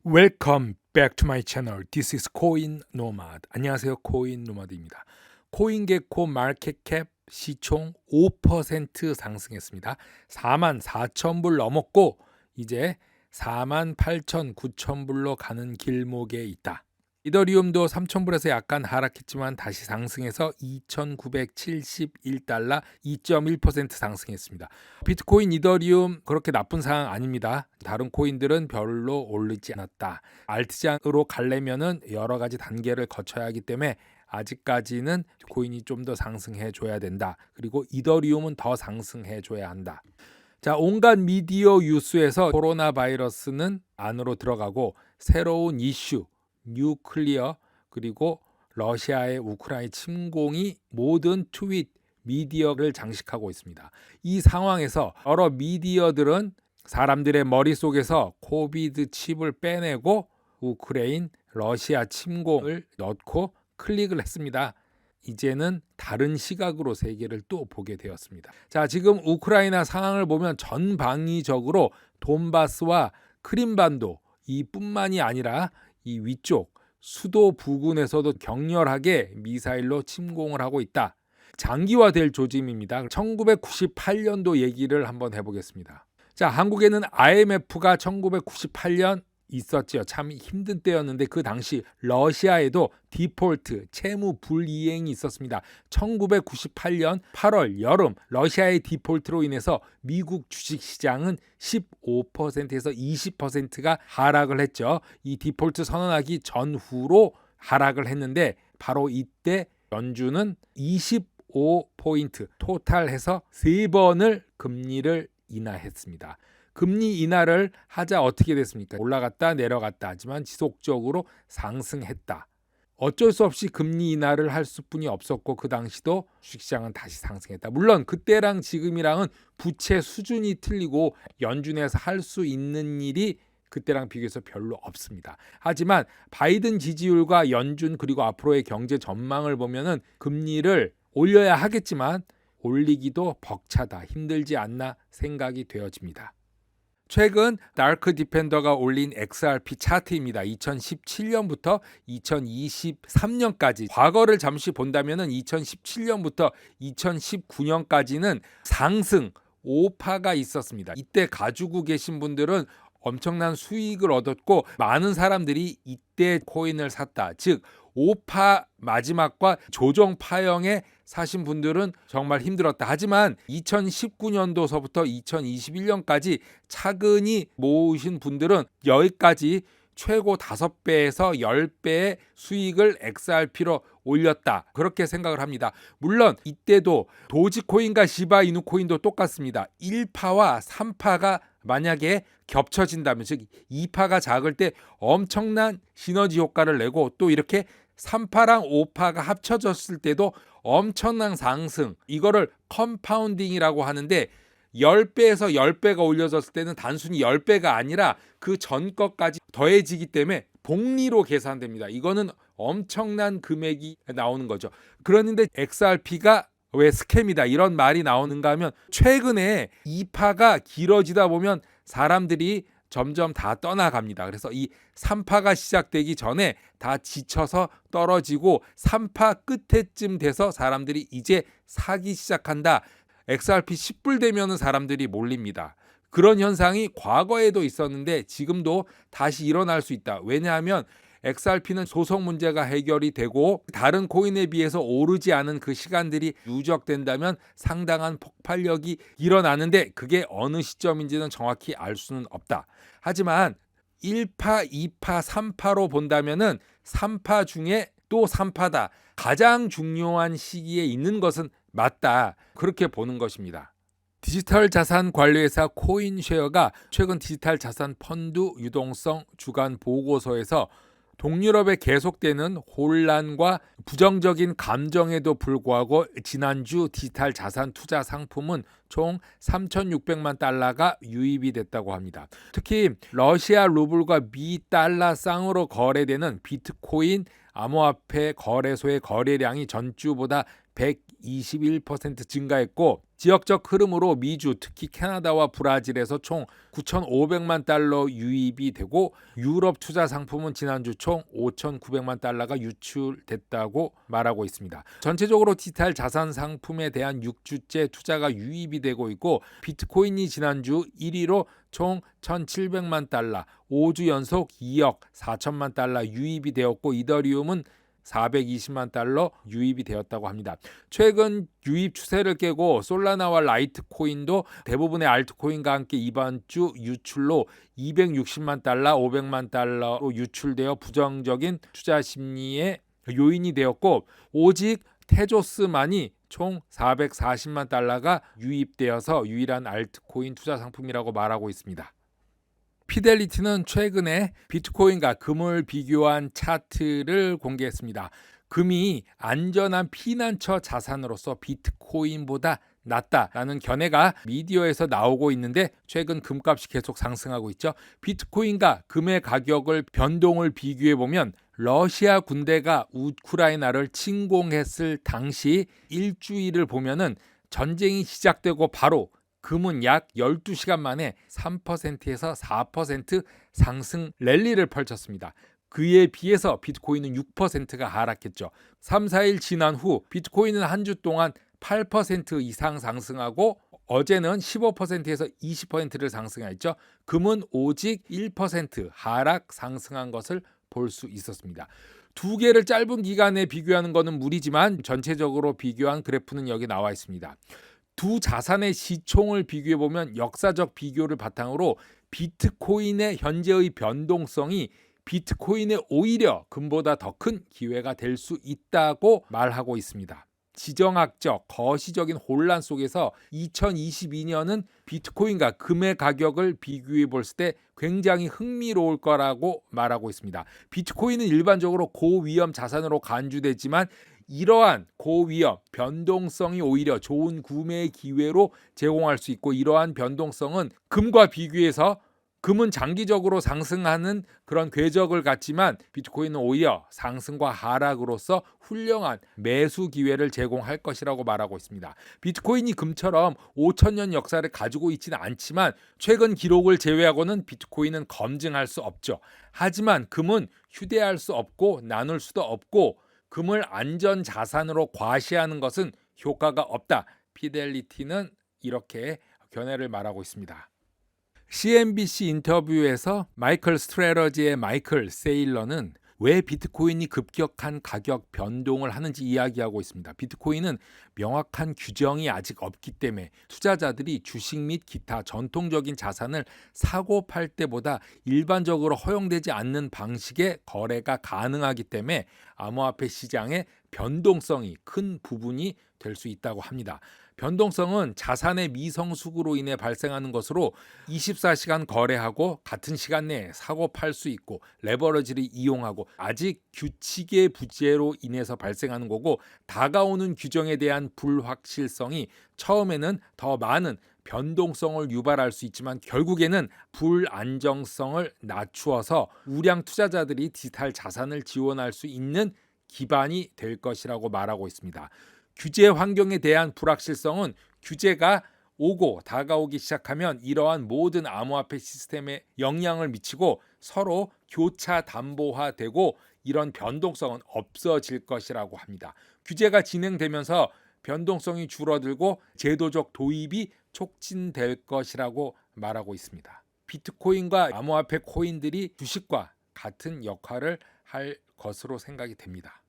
Welcome back to my channel. This is 코인 노마드. 안녕하세요. 코인 노마드입니다. 코인게코 마켓캡 시총 5% 상승했습니다. 44,000불 넘었고 이제 48,900불로 가는 길목에 있다. 이더리움도 3,000불에서 약간 하락했지만 다시 상승해서 2,971달러 2.1% 상승했습니다. 비트코인, 이더리움 그렇게 나쁜 상황 아닙니다. 다른 코인들은 별로 오르지 않았다. 알트장으로 가려면은 여러 가지 단계를 거쳐야 하기 때문에 아직까지는 코인이 좀 더 상승해 줘야 된다. 그리고 이더리움은 더 상승해 줘야 한다. 자, 온갖 미디어 뉴스에서 코로나 바이러스는 안으로 들어가고 새로운 이슈 뉴클리어 그리고 러시아의 우크라이나 침공이 모든 트윗 미디어를 장식하고 있습니다. 이 상황에서 여러 미디어들은 사람들의 머릿속에서 코비드 칩을 빼내고 우크라이나 러시아 침공을 넣고 클릭을 했습니다. 이제는 다른 시각으로 세계를 또 보게 되었습니다. 자, 지금 우크라이나 상황을 보면 전방위적으로 돈바스와 크림반도 이뿐만이 아니라 이 위쪽 수도 부근에서도 격렬하게 미사일로 침공을 하고 있다. 장기화될 조짐입니다. 1998년도 얘기를 한번 해보겠습니다. 자, 한국에는 IMF가 1998년 있었죠. 참 힘든 때였는데 그 당시 러시아에도 디폴트, 채무 불이행이 있었습니다. 1998년 8월 여름 러시아의 디폴트로 인해서 미국 주식시장은 15%에서 20%가 하락을 했죠. 이 디폴트 선언하기 전후로 하락을 했는데 바로 이때 연준은 25포인트 토탈해서 3번을 금리를 인하했습니다. 금리 인하를 하자 어떻게 됐습니까? 올라갔다 내려갔다 하지만 지속적으로 상승했다. 어쩔 수 없이 금리 인하를 할 수뿐이 없었고 그 당시도 주식시장은 다시 상승했다. 물론 그때랑 지금이랑은 부채 수준이 틀리고 연준에서 할 수 있는 일이 그때랑 비교해서 별로 없습니다. 하지만 바이든 지지율과 연준 그리고 앞으로의 경제 전망을 보면은 금리를 올려야 하겠지만 올리기도 벅차다, 힘들지 않나 생각이 되어집니다. 최근 다크 디펜더가 올린 XRP 차트입니다. 2017년부터 2023년까지 과거를 잠시 본다면 2017년부터 2019년까지는 상승 5파가 있었습니다. 이때 가지고 계신 분들은 엄청난 수익을 얻었고 많은 사람들이 이때 코인을 샀다. 즉 5파 마지막과 조정 파형에 사신 분들은 정말 힘들었다. 하지만 2019년도서부터 2021년까지 차근히 모으신 분들은 여기까지 최고 5배에서 10배의 수익을 XRP로 올렸다. 그렇게 생각을 합니다. 물론 이때도 도지코인과 시바이누 코인도 똑같습니다. 1파와 3파가 만약에 겹쳐진다면 즉 2파가 작을 때 엄청난 시너지 효과를 내고 또 이렇게 3파랑 5파가 합쳐졌을 때도 엄청난 상승, 이거를 컴파운딩이라고 하는데 10배에서 10배가 올려졌을 때는 단순히 10배가 아니라 그 전 것까지 더해지기 때문에 복리로 계산됩니다. 이거는 엄청난 금액이 나오는 거죠. 그런데 XRP가 왜 스캠이다 이런 말이 나오는가 하면 최근에 2파가 길어지다 보면 사람들이 점점 다 떠나갑니다. 그래서 이 3파가 시작되기 전에 다 지쳐서 떨어지고 3파 끝에쯤 돼서 사람들이 이제 사기 시작한다. XRP 10불 되면은 사람들이 몰립니다. 그런 현상이 과거에도 있었는데 지금도 다시 일어날 수 있다. 왜냐하면 XRP는 소송 문제가 해결이 되고 다른 코인에 비해서 오르지 않은 그 시간들이 누적된다면 상당한 폭발력이 일어나는데 그게 어느 시점인지는 정확히 알 수는 없다. 하지만 1파, 2파, 3파로 본다면은 3파 중에 또 3파다. 가장 중요한 시기에 있는 것은 맞다. 그렇게 보는 것입니다. 디지털 자산 관리회사 코인쉐어가 최근 디지털 자산 펀드 유동성 주간 보고서에서 동유럽에 계속되는 혼란과 부정적인 감정에도 불구하고 지난주 디지털 자산 투자 상품은 총 3,600만 달러가 유입이 됐다고 합니다. 특히 러시아 루블과 미 달러 쌍으로 거래되는 비트코인 암호화폐 거래소의 거래량이 전주보다 121% 증가했고 지역적 흐름으로 미주, 특히 캐나다와 브라질에서 총 9,500만 달러 유입이 되고 유럽 투자 상품은 지난주 총 5,900만 달러가 유출됐다고 말하고 있습니다. 전체적으로 디지털 자산 상품에 대한 6주째 투자가 유입이 되고 있고 비트코인이 지난주 1위로 총 1,700만 달러, 5주 연속 2억 4천만 달러 유입이 되었고 이더리움은 420만 달러 유입이 되었다고 합니다. 최근 유입 추세를 깨고 솔라나와 라이트코인도 대부분의 알트코인과 함께 이번 주 유출로 260만 달러, 500만 달러로 유출되어 부정적인 투자 심리의 요인이 되었고 오직 테조스만이 총 440만 달러가 유입되어서 유일한 알트코인 투자 상품이라고 말하고 있습니다. 피델리티는 최근에 비트코인과 금을 비교한 차트를 공개했습니다. 금이 안전한 피난처 자산으로서 비트코인보다 낫다라는 견해가 미디어에서 나오고 있는데 최근 금값이 계속 상승하고 있죠. 비트코인과 금의 가격을 변동을 비교해 보면 러시아 군대가 우크라이나를 침공했을 당시 일주일을 보면은 전쟁이 시작되고 바로 금은 약 12시간 만에 3%에서 4% 상승 랠리를 펼쳤습니다. 그에 비해서 비트코인은 6%가 하락했죠. 3, 4일 지난 후 비트코인은 한 주 동안 8% 이상 상승하고 어제는 15%에서 20%를 상승했죠. 금은 오직 1% 하락 상승한 것을 볼 수 있었습니다. 두 개를 짧은 기간에 비교하는 것은 무리지만 전체적으로 비교한 그래프는 여기 나와 있습니다. 두 자산의 시총을 비교해 보면 역사적 비교를 바탕으로 비트코인의 현재의 변동성이 비트코인에 오히려 금보다 더 큰 기회가 될 수 있다고 말하고 있습니다. 지정학적, 거시적인 혼란 속에서 2022년은 비트코인과 금의 가격을 비교해 볼 때 굉장히 흥미로울 거라고 말하고 있습니다. 비트코인은 일반적으로 고위험 자산으로 간주되지만 이러한 고위험, 변동성이 오히려 좋은 구매 기회로 제공할 수 있고 이러한 변동성은 금과 비교해서 금은 장기적으로 상승하는 그런 궤적을 갖지만 비트코인은 오히려 상승과 하락으로서 훌륭한 매수 기회를 제공할 것이라고 말하고 있습니다. 비트코인이 금처럼 5,000년 역사를 가지고 있지는 않지만 최근 기록을 제외하고는 비트코인은 검증할 수 없죠. 하지만 금은 휴대할 수 없고 나눌 수도 없고 금을 안전 자산으로 과시하는 것은 효과가 없다. 피델리티는 이렇게 견해를 말하고 있습니다. CNBC 인터뷰에서 마이클 스트래러지의 마이클 세일러는 왜 비트코인이 급격한 가격 변동을 하는지 이야기하고 있습니다. 비트코인은 명확한 규정이 아직 없기 때문에 투자자들이 주식 및 기타 전통적인 자산을 사고 팔 때보다 일반적으로 허용되지 않는 방식의 거래가 가능하기 때문에 암호화폐 시장의 변동성이 큰 부분이 될 수 있다고 합니다. 변동성은 자산의 미성숙으로 인해 발생하는 것으로 24시간 거래하고 같은 시간 내에 사고 팔 수 있고 레버리지를 이용하고 아직 규칙의 부재로 인해서 발생하는 거고 다가오는 규정에 대한 불확실성이 처음에는 더 많은 변동성을 유발할 수 있지만 결국에는 불안정성을 낮추어서 우량 투자자들이 디지털 자산을 지원할 수 있는 기반이 될 것이라고 말하고 있습니다. 규제 환경에 대한 불확실성은 규제가 오고 다가오기 시작하면 이러한 모든 암호화폐 시스템에 영향을 미치고 서로 교차 담보화되고 이런 변동성은 없어질 것이라고 합니다. 규제가 진행되면서 변동성이 줄어들고 제도적 도입이 촉진될 것이라고 말하고 있습니다. 비트코인과 암호화폐 코인들이 주식과 같은 역할을 할 것으로 생각이 됩니다.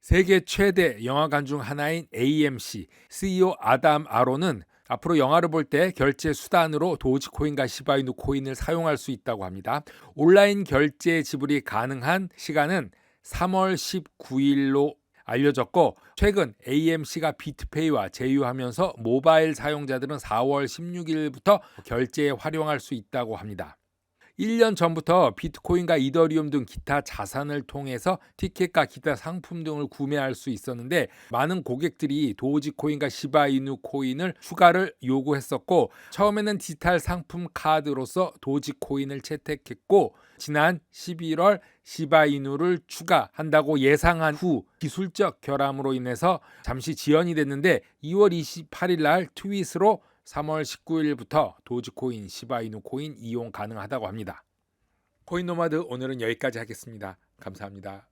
세계 최대 영화관 중 하나인 AMC CEO 아담 아론은 앞으로 영화를 볼 때 결제 수단으로 도지코인과 시바이누 코인을 사용할 수 있다고 합니다. 온라인 결제 지불이 가능한 시간은 3월 19일로 알려졌고 최근 AMC가 비트페이와 제휴하면서 모바일 사용자들은 4월 16일부터 결제에 활용할 수 있다고 합니다. 1년 전부터 비트코인과 이더리움 등 기타 자산을 통해서 티켓과 기타 상품 등을 구매할 수 있었는데 많은 고객들이 도지코인과 시바이누 코인을 추가를 요구했었고 처음에는 디지털 상품 카드로서 도지코인을 채택했고 지난 11월 시바이누를 추가한다고 예상한 후 기술적 결함으로 인해서 잠시 지연이 됐는데 2월 28일 날 트윗으로 3월 19일부터 도지코인, 시바이누 코인 이용 가능하다고 합니다. 코인노마드 오늘은 여기까지 하겠습니다. 감사합니다.